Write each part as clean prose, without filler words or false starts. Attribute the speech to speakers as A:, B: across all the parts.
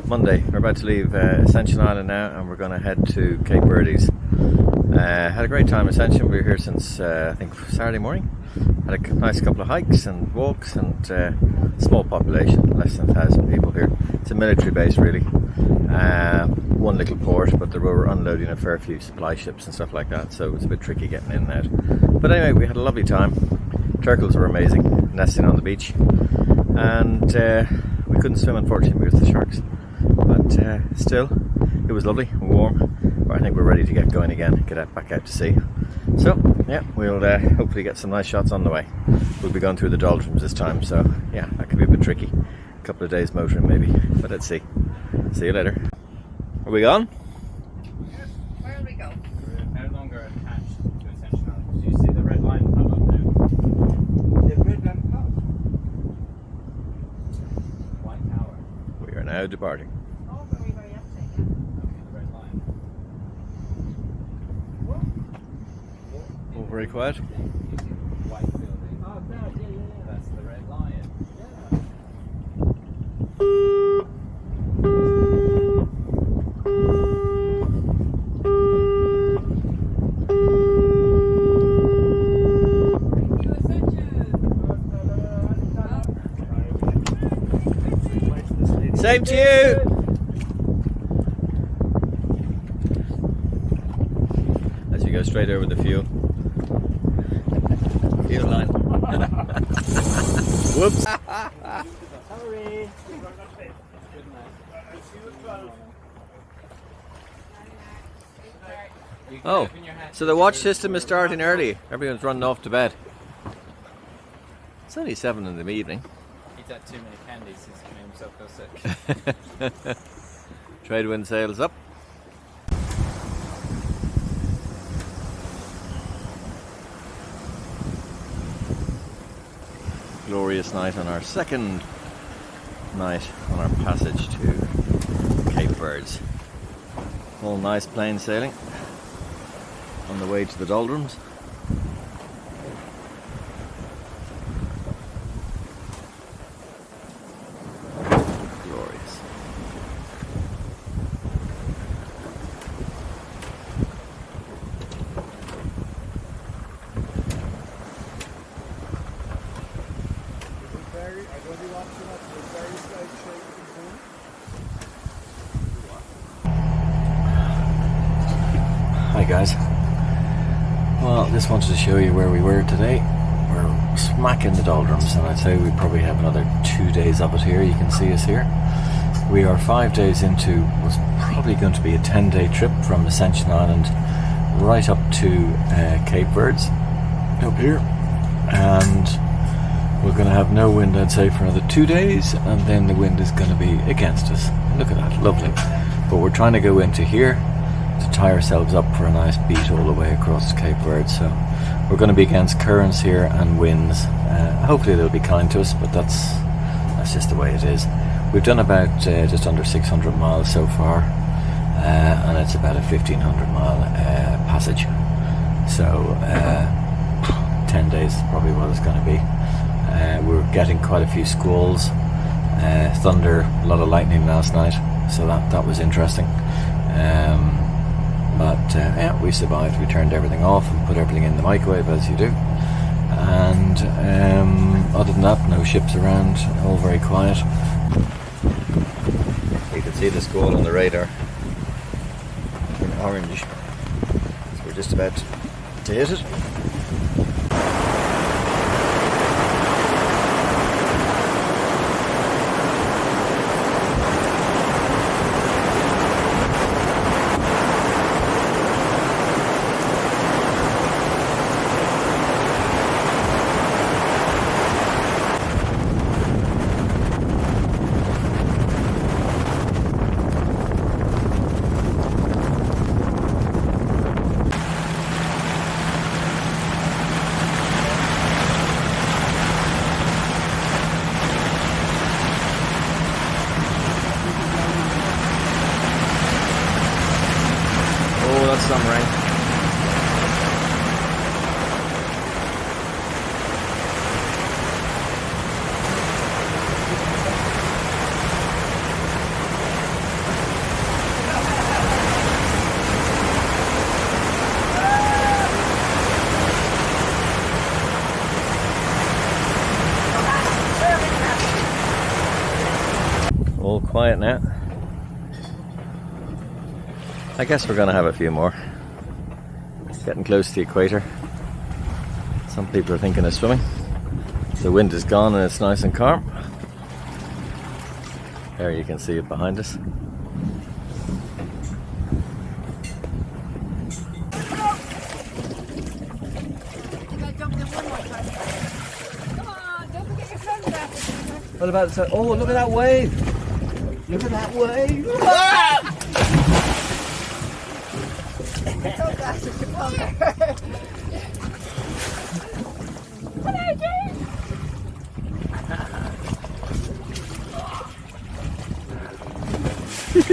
A: Monday. We're about to leave Ascension Island now, and we're going to head to Cape Verde's. Had a great time in Ascension. We were here since I think Saturday morning. Had a nice couple of hikes and walks, and small population, less than 1,000 people here. It's a military base really. One little port, but they were unloading a fair few supply ships and stuff like that, so it was a bit tricky getting in and out. But anyway, we had a lovely time. Turtles were amazing, nesting on the beach, and we couldn't swim unfortunately because of the sharks. But still, it was lovely and warm. But I think we're ready to get going again, get back out to sea. So yeah, we'll hopefully get some nice shots on the way. We'll be going through the Doldrums this time, so yeah, that could be a bit tricky. A couple of days motoring maybe, but let's see. See you later. Are we gone?
B: Yes. Where will we go?
C: We're no longer attached to Ascension Island. Do you see the red line pop up now?
B: The red line pub.
C: White Tower.
A: We are now departing.
B: Oh, very, very upset, yeah.
C: Okay, the red line.
A: Oh, very quiet.
C: White building.
B: Oh, there, yeah.
C: That's the red lion.
A: Same to you! As you go straight over the fuel. Fuel line. Whoops!
C: Sorry.
A: Oh, so the watch system is starting early. Everyone's running off to bed. It's only 7 in the evening.
C: He's had too many candies. He's made himself go sick.
A: Trade wind sails up. Glorious night on our second night on our passage to Cape Verde's. All nice plain sailing on the way to the Doldrums. Glorious. Hi guys. Well, just wanted to show you where we were today. We're smack in the Doldrums, and I'd say we probably have another 2 days of it here. You can see us here. We are 5 days into what's probably going to be a 10-day trip from Ascension Island right up to Cape Verde's up here, and we're going to have no wind, I'd say, for another 2 days, and then the wind is going to be against us. Look at that, lovely. But we're trying to go into here to tie ourselves up for a nice beat all the way across Cape Verde. So we're going to be against currents here and winds. Hopefully they'll be kind to us, but that's just the way it is. We've done about just under 600 miles so far, and it's about a 1,500 mile passage. So 10 days is probably what it's going to be. We're getting quite a few squalls, thunder, a lot of lightning last night, so that was interesting. But yeah, we survived. We turned everything off and put everything in the microwave, as you do. And other than that, no ships around, all very quiet. You can see the squall on the radar in orange. So we're just about to hit it. Some rain. all quiet now. I guess we're gonna have a few more. Getting close to the equator. Some people are thinking of swimming. The wind is gone and it's nice and calm. There you can see it behind us.
D: What about the, oh, look at that wave! Look at that wave!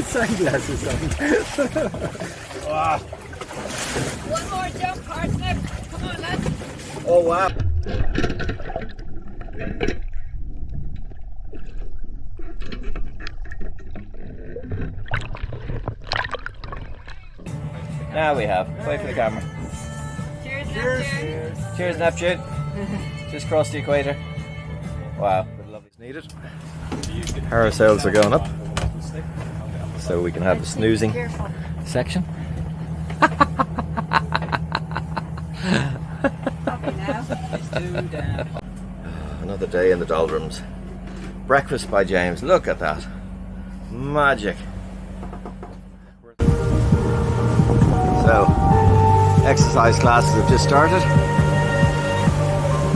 D: Sunglasses on.
B: One more jump, Parsnip. Come on, lads.
D: Oh wow!
A: Now we have. Wait for the camera.
B: Cheers, Neptune.
A: Cheers, Neptune. Just crossed the equator. Wow. It's needed. Parasails are going up, so we can have the snoozing
B: Careful.
A: section.
B: Copy now.
A: Another day in the doldrums. Breakfast by James. Look at that. Magic. So, exercise classes have just started.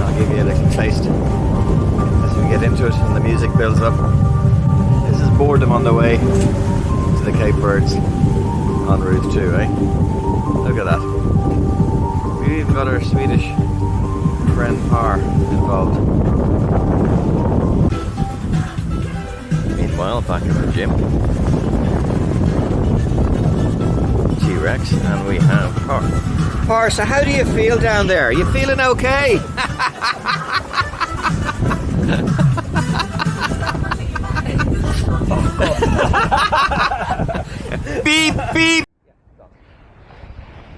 A: I'll give you a little taste as we get into it and the music builds up. This is boredom on the way to the Cape Verdes on Route 2, eh? Look at that. We've even got our Swedish friend Par involved. Meanwhile, back in the gym, T-Rex, and we have Par. Par, so how do you feel down there? You feeling okay? Beep, beep!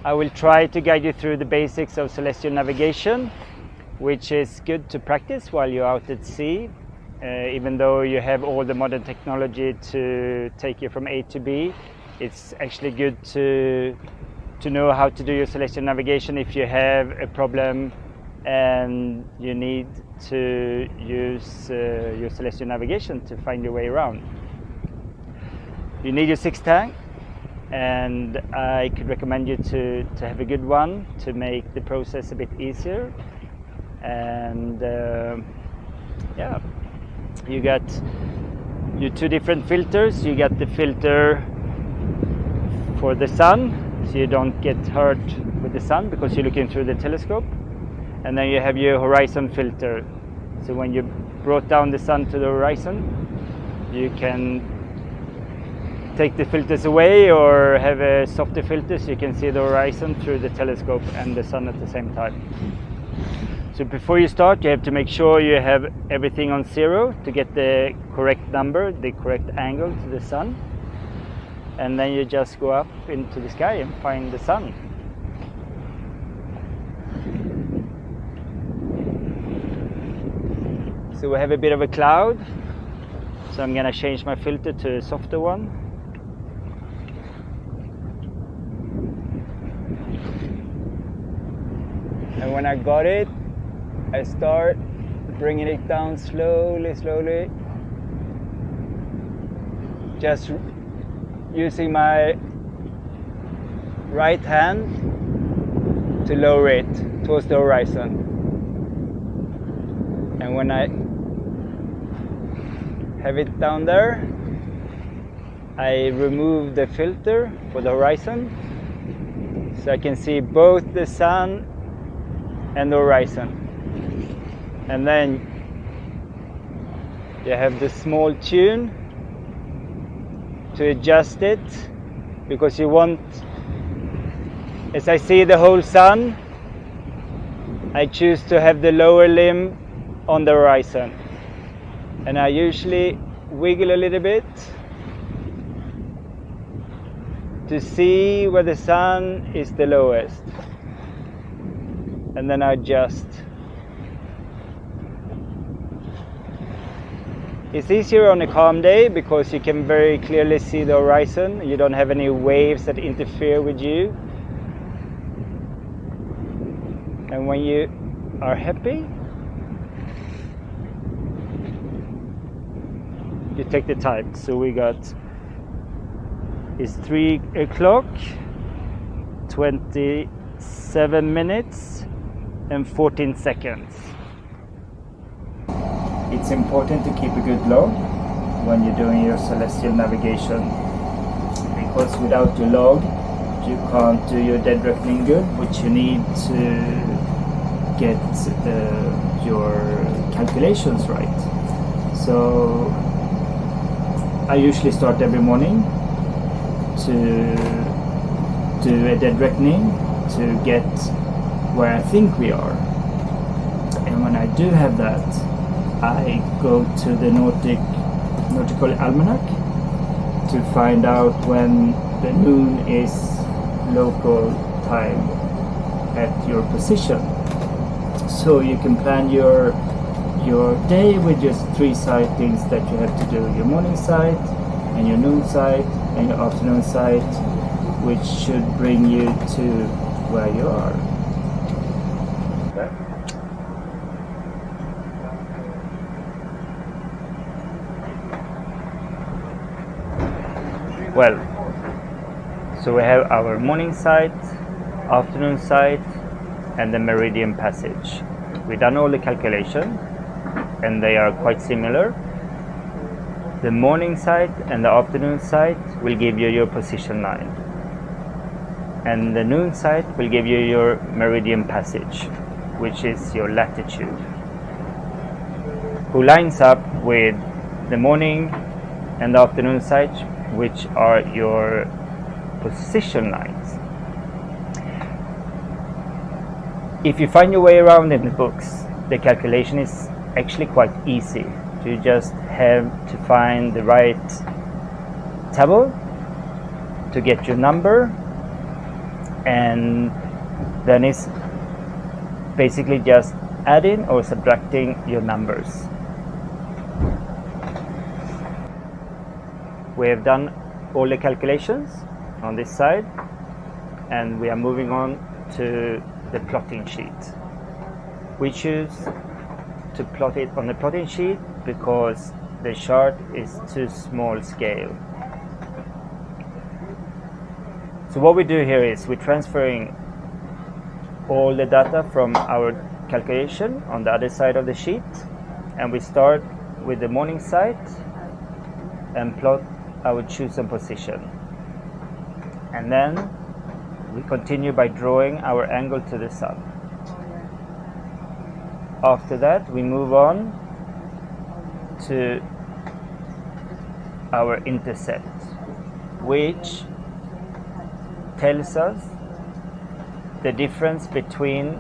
E: I will try to guide you through the basics of celestial navigation, which is good to practice while you're out at sea. Even though you have all the modern technology to take you from A to B, it's actually good to know how to do your celestial navigation if you have a problem and you need to use your celestial navigation to find your way around. You need your Sextant, and I could recommend you to have a good one to make the process a bit easier. And yeah, you got your two different filters. You got the filter for the sun, so you don't get hurt with the sun because you're looking through the telescope. And then you have your horizon filter, so when you brought down the sun to the horizon, you can take the filters away or have a softer filter so you can see the horizon through the telescope and the sun at the same time. So before you start, you have to make sure you have everything on 0 to get the correct number, the correct angle to the sun. And then you just go up into the sky and find the sun. So we have a bit of a cloud, so I'm gonna change my filter to a softer one. And when I got it, I start bringing it down slowly, slowly. Just using my right hand to lower it towards the horizon. And when I have it down there, I remove the filter for the horizon so I can see both the sun and the horizon. And then you have the small tune to adjust it, because you want, as I see the whole sun, I choose to have the lower limb on the horizon, and I usually wiggle a little bit to see where the sun is the lowest, and then I adjust. It's easier on a calm day because you can very clearly see the horizon. You don't have any waves that interfere with you. And when you are happy, you take the time. So we got, it's 3 o'clock, 27 minutes and 14 seconds. It's important to keep a good log when you're doing your celestial navigation, because without your log you can't do your dead reckoning good, which you need to get your calculations right. So I usually start every morning to do a dead reckoning to get where I think we are, and when I do have that, I go to the nautical almanac to find out when the moon is local time at your position. So you can plan your day with just 3 sightings that you have to do: your morning sight, and your noon sight, and your afternoon sight, which should bring you to where you are. Well, so we have our morning sight, afternoon sight, and the meridian passage. We've done all the calculation, and they are quite similar. The morning sight and the afternoon sight will give you your position line, and the noon sight will give you your meridian passage, which is your latitude, who lines up with the morning and the afternoon sight, which are your position lines. If you find your way around in the books, the calculation is actually quite easy. You just have to find the right table to get your number, and then it's basically just adding or subtracting your numbers. We have done all the calculations on this side, and we are moving on to the plotting sheet. We choose to plot it on the plotting sheet because the chart is too small scale. So what we do here is we're transferring all the data from our calculation on the other side of the sheet, and we start with the morning sight and plot our chosen position, and then we continue by drawing our angle to the sun. After that, we move on to our intercept, which tells us the difference between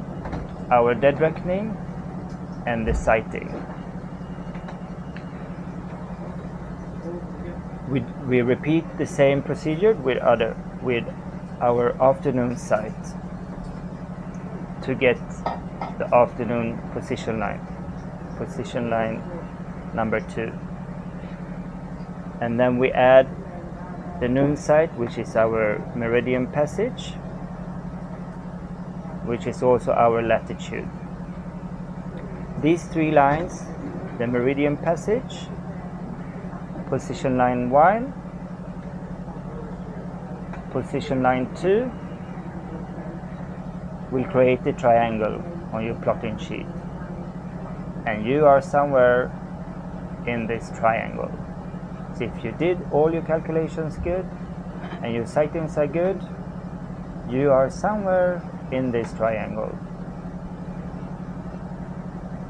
E: our dead reckoning and the sighting. We repeat the same procedure with our afternoon sight to get the afternoon position line number 2, and then we add the noon sight, which is our meridian passage, which is also our latitude. These 3 lines, the meridian passage, position line 1, position line 2, will create a triangle on your plotting sheet, and you are somewhere in this triangle. So if you did all your calculations good and your sightings are good, you are somewhere in this triangle.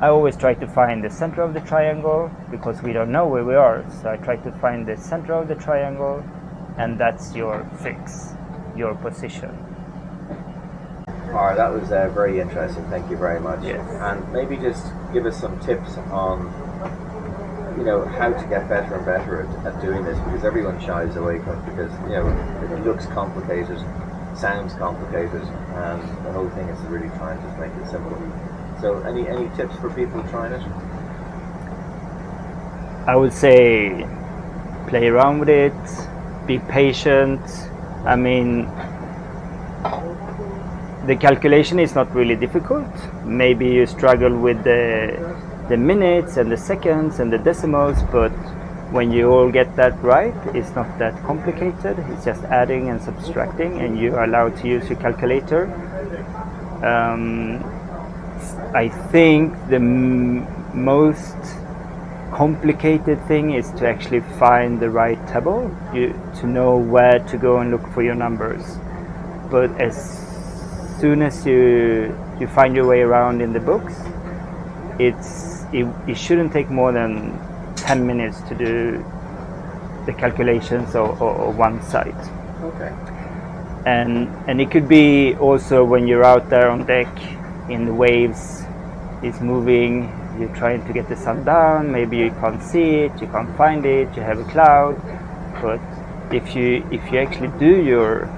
E: I always try to find the center of the triangle because we don't know where we are, so I try to find the center of the triangle, and that's your fix, your position.
A: Alright, that was very interesting. Thank you very much.
E: Yes.
A: And maybe just give us some tips on, how to get better and better at doing this, because everyone shies away from it because, it looks complicated, sounds complicated, and the whole thing is really trying to make it simple. So any tips for people trying it?
E: I would say play around with it, be patient. I mean, the calculation is not really difficult. Maybe you struggle with the minutes and the seconds and the decimals, but when you all get that right, it's not that complicated. It's just adding and subtracting, and you are allowed to use your calculator. I think the most complicated thing is to actually find the right table, to know where to go and look for your numbers. But as soon as you find your way around in the books, it shouldn't take more than 10 minutes to do the calculations of one site.
A: Okay.
E: And it could be also when you're out there on deck in the waves, it's moving, you're trying to get the sun down, maybe you can't see it, you can't find it, you have a cloud. But if you actually do your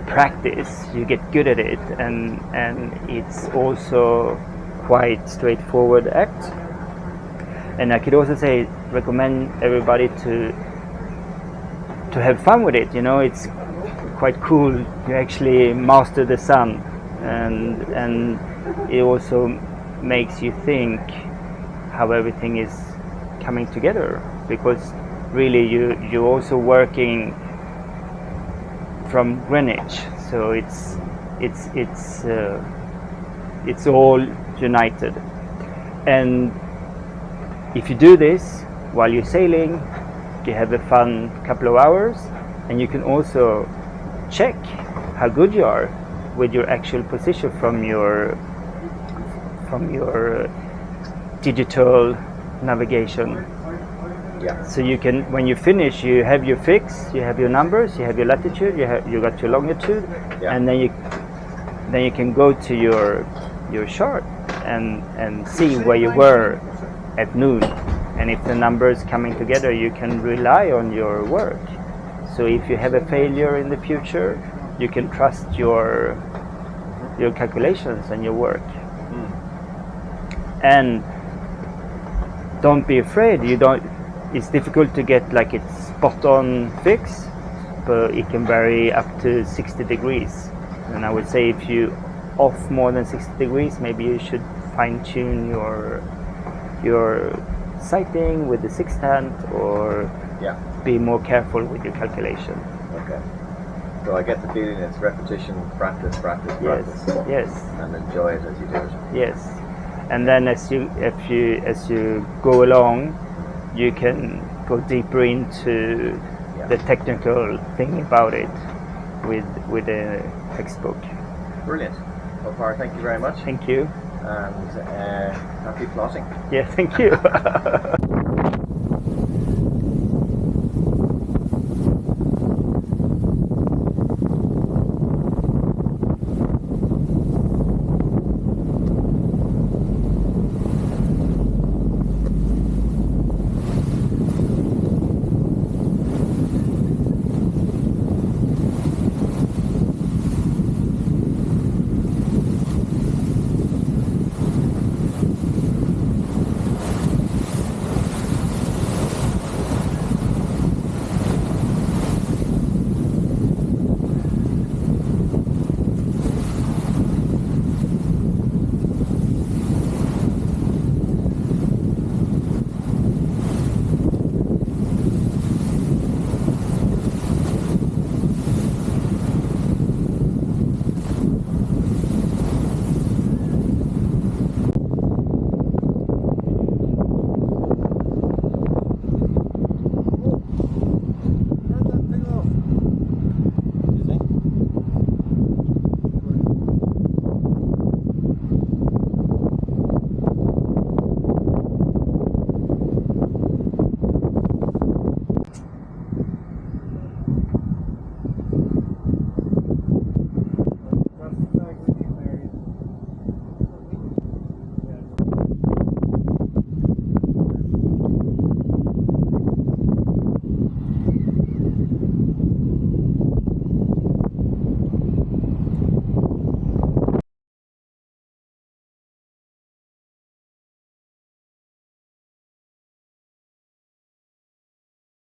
E: practice, you get good at it, and it's also quite straightforward act. And I could also recommend everybody to have fun with it. You know, it's quite cool. You actually master the sun, and it also makes you think how everything is coming together, because really you're also working from Greenwich, so it's all united. And if you do this while you're sailing, you have a fun couple of hours, and you can also check how good you are with your actual position from your digital navigation.
A: Yeah.
E: So you can, when you finish, you have your fix, you have your numbers, you have your latitude, you got your longitude,
A: Yeah.
E: and then you can go to your chart and see where you were at noon. And if the numbers coming together, you can rely on your work. So if you have a failure in the future, you can trust your calculations and your work. And don't be afraid. It's difficult to get like a spot on fix, but it can vary up to 60 degrees. And I would say if you off more than 60 degrees, maybe you should fine tune your sighting with the sextant, or be more careful with your calculation.
A: Okay. So I get the feeling it's repetition, practice,
E: Yes.
A: and enjoy it as you do it.
E: Yes. And then as you go along, you can go deeper into the technical thing about it with a textbook.
A: Brilliant. Well, Par, thank you very much.
E: Thank you.
A: And happy plotting.
E: Yeah, thank you.